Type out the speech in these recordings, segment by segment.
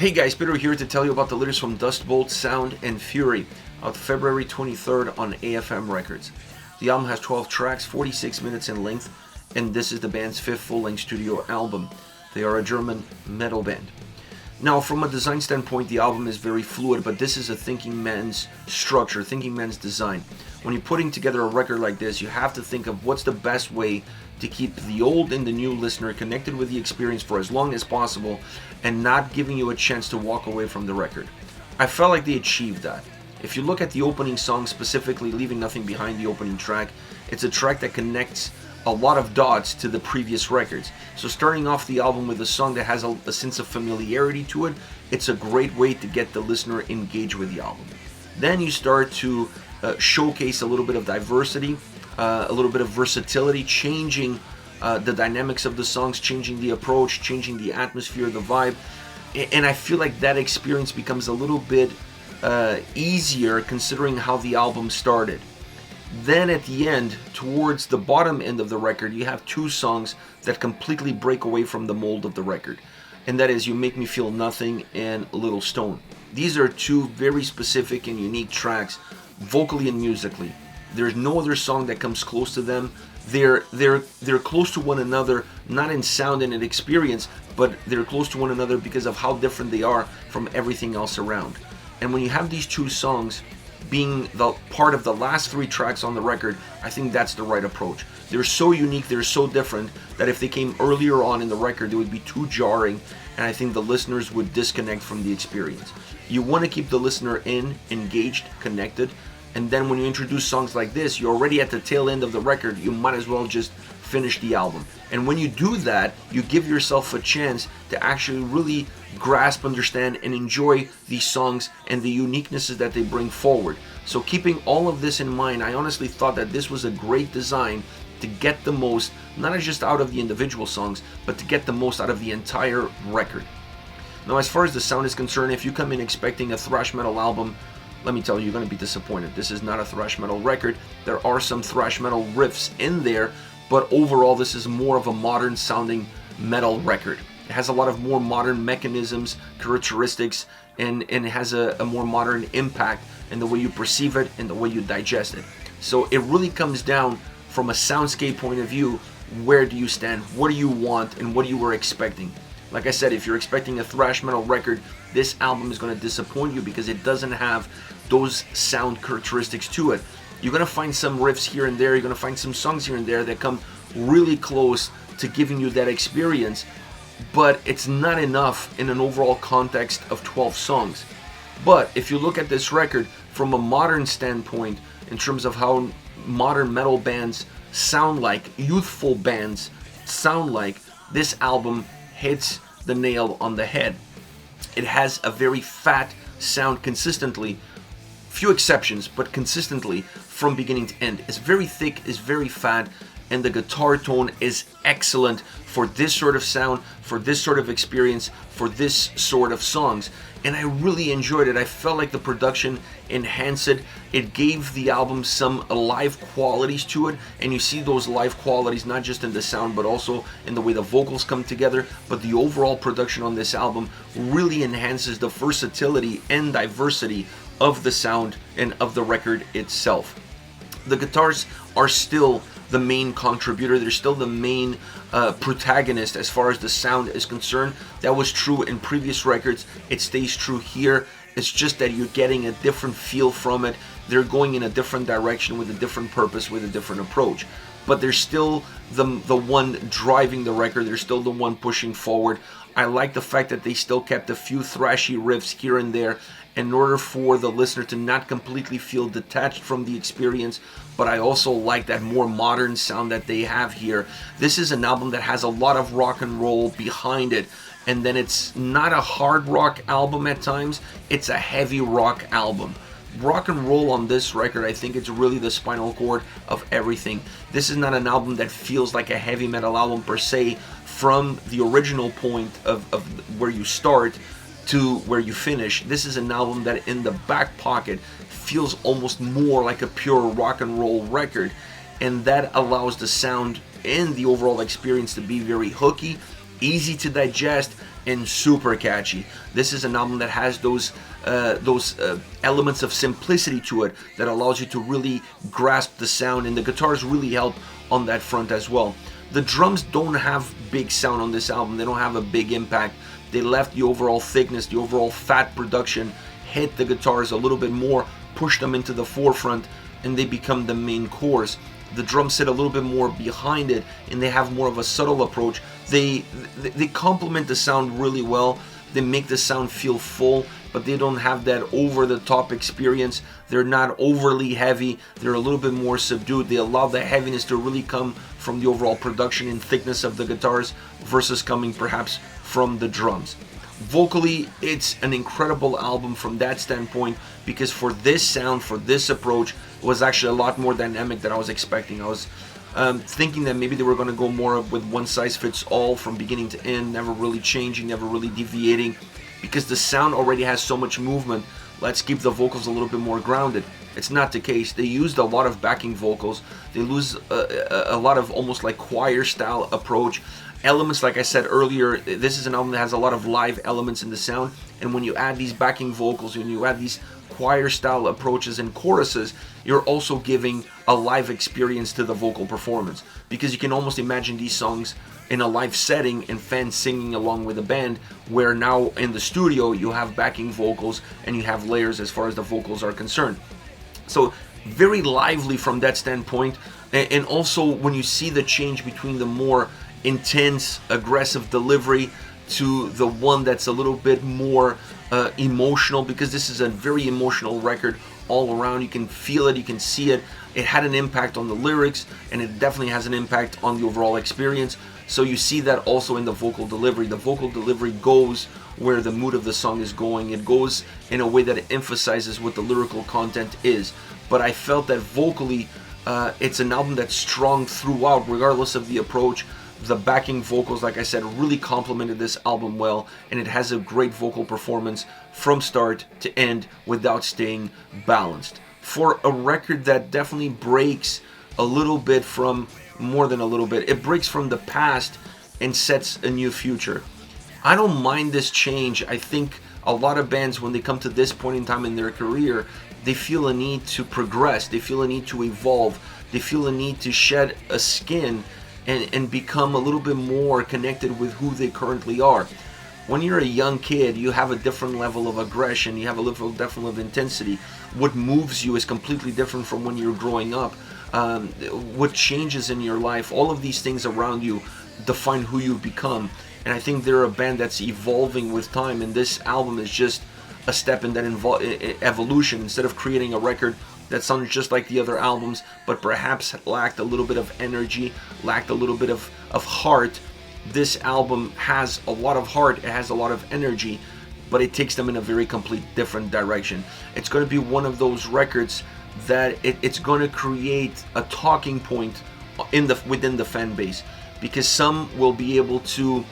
Hey guys, Peter here to tell you about the latest from Dust Bolt, Sound and Fury, out February 23rd on AFM Records. The album has 12 tracks, 46 minutes in length, and this is the band's fifth full-length studio album. They are a German metal band. Now, from a design standpoint, the album is very fluid, but this is a thinking man's structure, thinking man's design. When you're putting together a record like this, you have to think of what's the best way to keep the old and the new listener connected with the experience for as long as possible and not giving you a chance to walk away from the record. I felt like they achieved that. If you look at the opening song, specifically Leaving Nothing Behind, the opening track, it's a track that connects a lot of dots to the previous records. So starting off the album with a song that has a sense of familiarity to it, it's a great way to get the listener engaged with the album. Then you start to showcase a little bit of diversity, a little bit of versatility, changing the dynamics of the songs, changing the approach, changing the atmosphere, the vibe. And I feel like that experience becomes a little bit easier considering how the album started. Then at the end, towards the bottom end of the record, you have two songs that completely break away from the mold of the record. And that is You Make Me Feel Nothing and Little Stone. These are two very specific and unique tracks, vocally and musically. There's no other song that comes close to them. They're close to one another, not in sound and in experience, but they're close to one another because of how different they are from everything else around. And when you have these two songs being the part of the last three tracks on the record, I think that's the right approach. They're so unique, they're so different, that if they came earlier on in the record, they would be too jarring, and I think the listeners would disconnect from the experience. You want to keep the listener engaged, connected, and then when you introduce songs like this, you're already at the tail end of the record, you might as well just finish the album. And when you do that, you give yourself a chance to actually really grasp, understand, and enjoy these songs and the uniquenesses that they bring forward. So keeping all of this in mind, I honestly thought that this was a great design to get the most, not just out of the individual songs, but to get the most out of the entire record. Now, as far as the sound is concerned, if you come in expecting a thrash metal album, let me tell you, you're going to be disappointed. This is not a thrash metal record. There are some thrash metal riffs in there, but overall this is more of a modern sounding metal record. It has a lot of more modern mechanisms, characteristics, and it has a more modern impact in the way you perceive it and the way you digest it. So it really comes down from a soundscape point of view, where do you stand, what do you want, and what you were expecting. Like I said, if you're expecting a thrash metal record, this album is going to disappoint you because it doesn't have those sound characteristics to it. You're going to find some riffs here and there, you're going to find some songs here and there that come really close to giving you that experience, but it's not enough in an overall context of 12 songs. But if you look at this record from a modern standpoint, in terms of how modern metal bands sound like, youthful bands sound like, this album hits the nail on the head. It has a very fat sound consistently, few exceptions, but consistently from beginning to end. It's very thick, it's very fat, and the guitar tone is excellent for this sort of sound, for this sort of experience, for this sort of songs. And I really enjoyed it. I felt like the production enhanced it. It gave the album some live qualities to it, and you see those live qualities not just in the sound but also in the way the vocals come together. But the overall production on this album really enhances the versatility and diversity of the sound and of the record itself. The guitars are still the main contributor, they're still the main protagonist as far as the sound is concerned. That was true in previous records, it stays true here. It's just that you're getting a different feel from it. They're going in a different direction with a different purpose, with a different approach. But they're still the one driving the record, they're still the one pushing forward. I like the fact that they still kept a few thrashy riffs here and there in order for the listener to not completely feel detached from the experience, but I also like that more modern sound that they have here. This is an album that has a lot of rock and roll behind it, and then it's not a hard rock album at times, it's a heavy rock album. Rock and roll on this record, I think it's really the spinal cord of everything. This is not an album that feels like a heavy metal album per se, from the original point of where you start to where you finish. This is an album that in the back pocket feels almost more like a pure rock and roll record, and that allows the sound and the overall experience to be very hooky easy to digest, and super catchy. This is an album that has those elements of simplicity to it that allows you to really grasp the sound, and the guitars really help on that front as well. The drums don't have big sound on this album. They don't have a big impact. They left the overall thickness, the overall fat production, hit the guitars a little bit more, push them into the forefront, and they become the main chorus. The drums sit a little bit more behind it, and they have more of a subtle approach. They complement the sound really well. They make the sound feel full, but they don't have that over-the-top experience. They're not overly heavy. They're a little bit more subdued. They allow the heaviness to really come from the overall production and thickness of the guitars versus coming perhaps from the drums. Vocally, it's an incredible album from that standpoint, because for this sound, for this approach, it was actually a lot more dynamic than I was expecting. I was thinking that maybe they were going to go more with one size fits all from beginning to end, never really changing, never really deviating, because the sound already has so much movement. Let's keep the vocals a little bit more grounded. It's not the case. They used a lot of backing vocals. They use a lot of almost like choir style approach. Elements, like I said earlier, this is an album that has a lot of live elements in the sound, and when you add these backing vocals, when you add these choir style approaches and choruses, you're also giving a live experience to the vocal performance, because you can almost imagine these songs in a live setting and fans singing along with the band, where now in the studio you have backing vocals and you have layers as far as the vocals are concerned. So very lively from that standpoint, and also when you see the change between the more intense, aggressive delivery to the one that's a little bit more emotional, because this is a very emotional record all around. You can feel it, you can see it. It had an impact on the lyrics, and it definitely has an impact on the overall experience. So you see that also in the vocal delivery. The vocal delivery goes where the mood of the song is going. It goes in a way that it emphasizes what the lyrical content is. But I felt that vocally, it's an album that's strong throughout, regardless of the approach. The backing vocals, like I said, really complemented this album well, and it has a great vocal performance from start to end without staying balanced. For a record that definitely breaks a little bit from, more than a little bit, it breaks from the past and sets a new future. I don't mind this change. I think a lot of bands, when they come to this point in time in their career, they feel a need to progress, they feel a need to evolve, they feel a need to shed a skin and become a little bit more connected with who they currently are. When you're a young kid, you have a different level of aggression, you have a different level of intensity. What moves you is completely different from when you're growing up. What changes in your life, all of these things around you define who you become. And I think they're a band that's evolving with time, and this album is just a step in that evolution. Instead of creating a record that sounded just like the other albums, but perhaps lacked a little bit of energy, lacked a little bit of heart, this album has a lot of heart, it has a lot of energy, but it takes them in a very complete different direction. It's going to be one of those records that it's going to create a talking point within the fan base, because some will be able to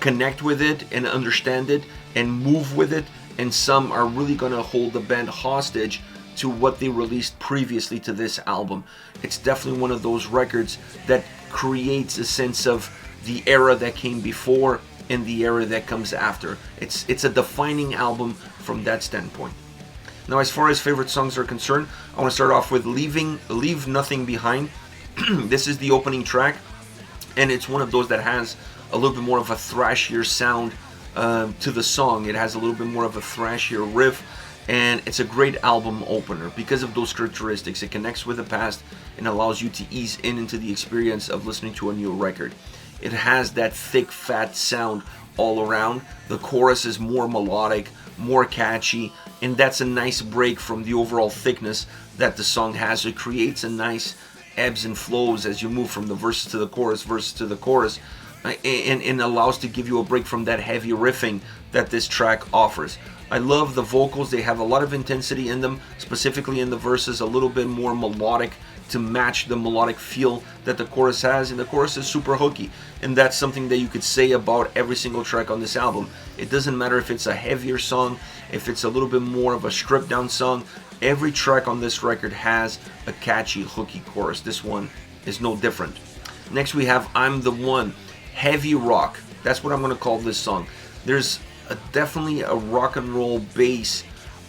connect with it and understand it and move with it, and some are really going to hold the band hostage to what they released previously to this album. It's definitely one of those records that creates a sense of the era that came before and the era that comes after. It's a defining album from that standpoint. Now, as far as favorite songs are concerned, I want to start off with Leave Nothing Behind. This is the opening track, and it's one of those that has a little bit more of a thrashier sound to the song. It has a little bit more of a thrashier riff, and it's a great album opener because of those characteristics. It connects with the past and allows you to ease into the experience of listening to a new record. It has that thick, fat sound all around. The chorus is more melodic, more catchy, and that's a nice break from the overall thickness that the song has. It creates a nice ebbs and flows as you move from the verses to the chorus, and allows to give you a break from that heavy riffing that this track offers. I love the vocals. They have a lot of intensity in them, specifically in the verses, a little bit more melodic to match the melodic feel that the chorus has, and the chorus is super hooky, and that's something that you could say about every single track on this album. It doesn't matter if it's a heavier song, if it's a little bit more of a stripped down song, every track on this record has a catchy, hooky chorus. This one is no different. Next we have I'm the One. heavy rock. That's what I'm going to call this song. There's definitely a rock and roll bass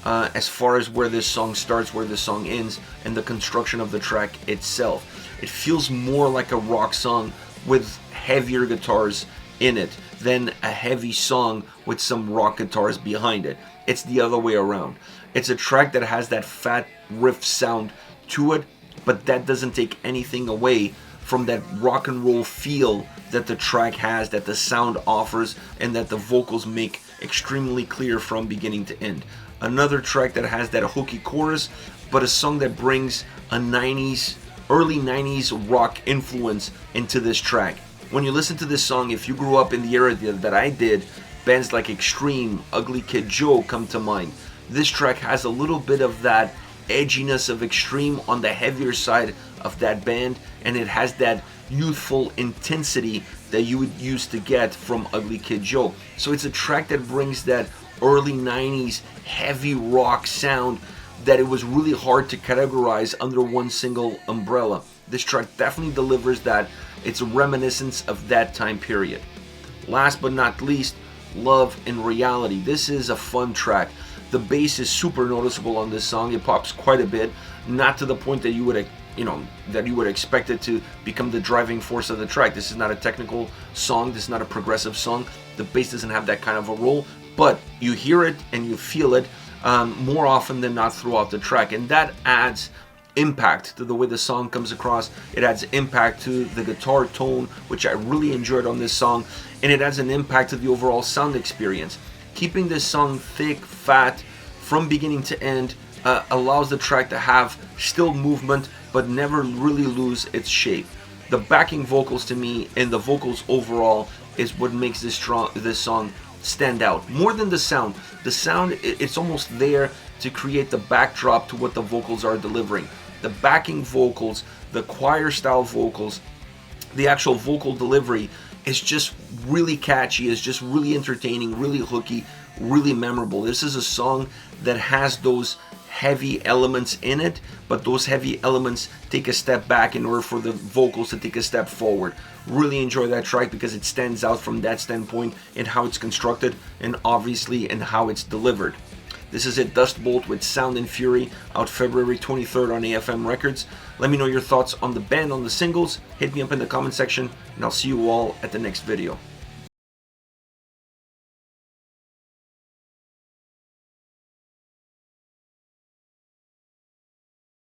as far as where this song starts, where this song ends, and the construction of the track itself. It feels more like a rock song with heavier guitars in it than a heavy song with some rock guitars behind it. It's the other way around. It's a track that has that fat riff sound to it, but that doesn't take anything away from that rock and roll feel that the track has, that the sound offers, and that the vocals make extremely clear from beginning to end. Another track that has that hooky chorus, but a song that brings a 90s, early 90s rock influence into this track. When you listen to this song, if you grew up in the era that I did, bands like Extreme, Ugly Kid Joe come to mind. This track has a little bit of that edginess of Extreme on the heavier side of that band, and it has that youthful intensity that you would used to get from Ugly Kid Joe. So it's a track that brings that early 90s heavy rock sound that it was really hard to categorize under one single umbrella. This track definitely delivers that. It's a reminiscence of that time period. Last but not least, Love and Reality. This is a fun track. The bass is super noticeable on this song. It pops quite a bit, not to the point that you would expect it to become the driving force of the track. This is not a technical song. This is not a progressive song. The bass doesn't have that kind of a role, but you hear it and you feel it more often than not throughout the track, and that adds impact to the way the song comes across. It adds impact to the guitar tone, which I really enjoyed on this song, and it adds an impact to the overall sound experience. Keeping this song thick, fat, from beginning to end allows the track to have still movement, but never really lose its shape. The backing vocals to me, and the vocals overall, is what makes this song stand out. More than the sound. The sound, it's almost there to create the backdrop to what the vocals are delivering. The backing vocals, the choir style vocals, the actual vocal delivery is just really catchy, is just really entertaining, really hooky, really memorable. This is a song that has those heavy elements in it, but those heavy elements take a step back in order for the vocals to take a step forward. Really enjoy that track because it stands out from that standpoint in how it's constructed and obviously in how it's delivered. This is it, Dust Bolt with Sound and Fury, out February 23rd on AFM Records. Let me know your thoughts on the band, on the singles. Hit me up in the comment section, and I'll see you all at the next video.